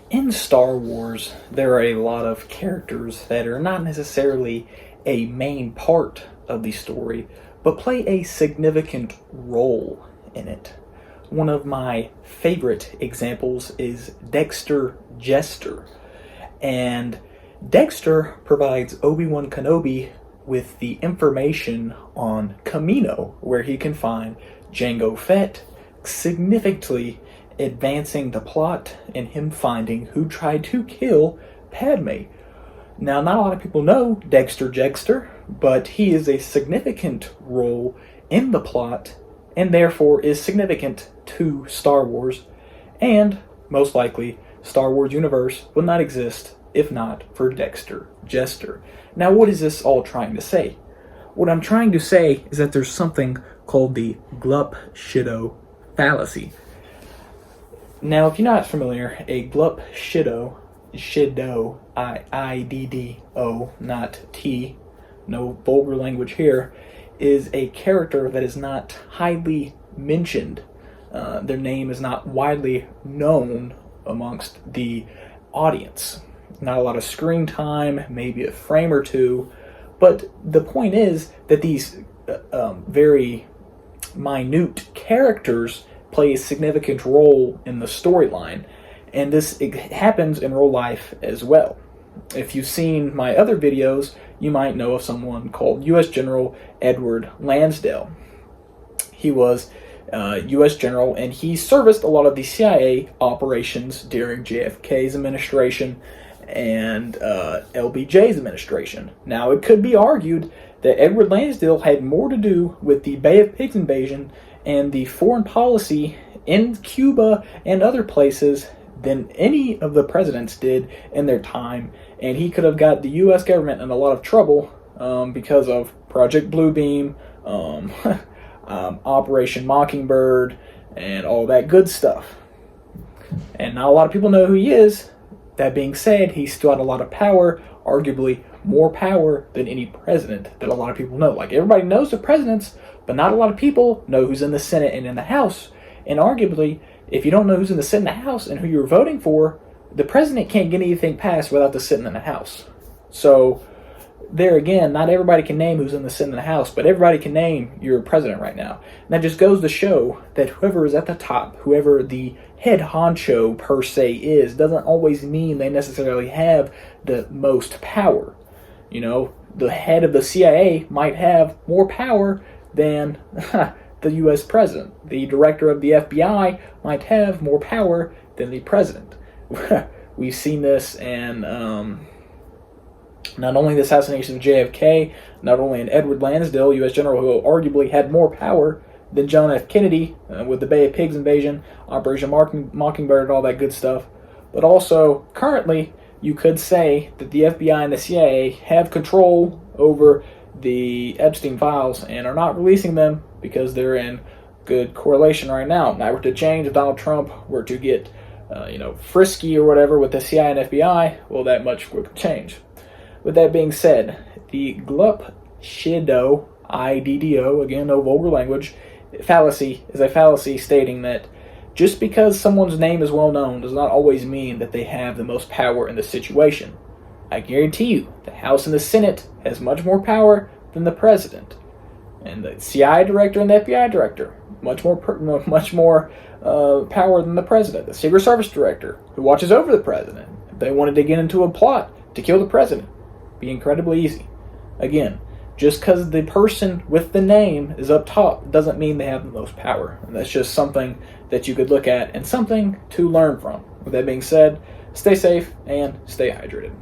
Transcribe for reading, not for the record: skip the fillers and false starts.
In Star Wars, there are a lot of characters that are not necessarily a main part of the story, but play a significant role in it. One of my favorite examples is Dexter Jester. And Dexter provides Obi-Wan Kenobi with the information on Kamino, where he can find Jango Fett, significantly advancing the plot and him finding who tried to kill Padme. Now, not a lot of people know Dexter, but he is a significant role in the plot and therefore is significant to Star Wars, and most likely Star Wars universe would not exist if not for Dexter Jester. Now, what is this all trying to say? What I'm trying to say is that there's something called the Glup Shiddo fallacy. Now, if you're not familiar, a Glup Shiddo, I-D-D-O, not T, no vulgar language here, is a character that is not highly mentioned. Their name is not widely known amongst the audience. Not a lot of screen time, maybe a frame or two, but the point is that these very minute characters play a significant role in the storyline, and it happens in real life as well. If you've seen my other videos, you might know of someone called U.S. General Edward Lansdale. He was U.S. General, and he serviced a lot of the CIA operations during JFK's administration and LBJ's administration. Now, it could be argued that Edward Lansdale had more to do with the Bay of Pigs invasion and the foreign policy in Cuba and other places than any of the presidents did in their time, and he could have got the U.S. government in a lot of trouble because of Project Bluebeam, Operation Mockingbird, and all that good stuff. And not a lot of people know who he is. That being said, he still had a lot of power, arguably more power than any president that a lot of people know. Like, everybody knows the presidents, but not a lot of people know who's in the Senate and in the House. And arguably, if you don't know who's in the Senate and the House and who you're voting for, the president can't get anything passed without the Senate and the House. So, there again, not everybody can name who's in the Senate and the House, but everybody can name your president right now. And that just goes to show that whoever is at the top, whoever the head honcho per se is, doesn't always mean they necessarily have the most power. You know, the head of the CIA might have more power than the U.S. president. The director of the FBI might have more power than the president. We've seen this in not only the assassination of JFK, not only in Edward Lansdale, U.S. General, who arguably had more power than John F. Kennedy with the Bay of Pigs invasion, Operation Mockingbird, and all that good stuff, but also currently you could say that the FBI and the CIA have control over the Epstein files and are not releasing them because they're in good correlation right now. Now, were to change, if Donald Trump were to get frisky or whatever with the CIA and FBI, well, that much would change. With that being said, the Glup Shiddo, I-D-D-O, again, no vulgar language, fallacy is a fallacy stating that just because someone's name is well known does not always mean that they have the most power in the situation. I guarantee you, the House and the Senate has much more power than the president. And the CIA director and the FBI director, much more power than the president. The Secret Service director, who watches over the president. If they wanted to get into a plot to kill the president, be incredibly easy. Again, just because the person with the name is up top doesn't mean they have the most power. And that's just something that you could look at and something to learn from. With that being said, stay safe and stay hydrated.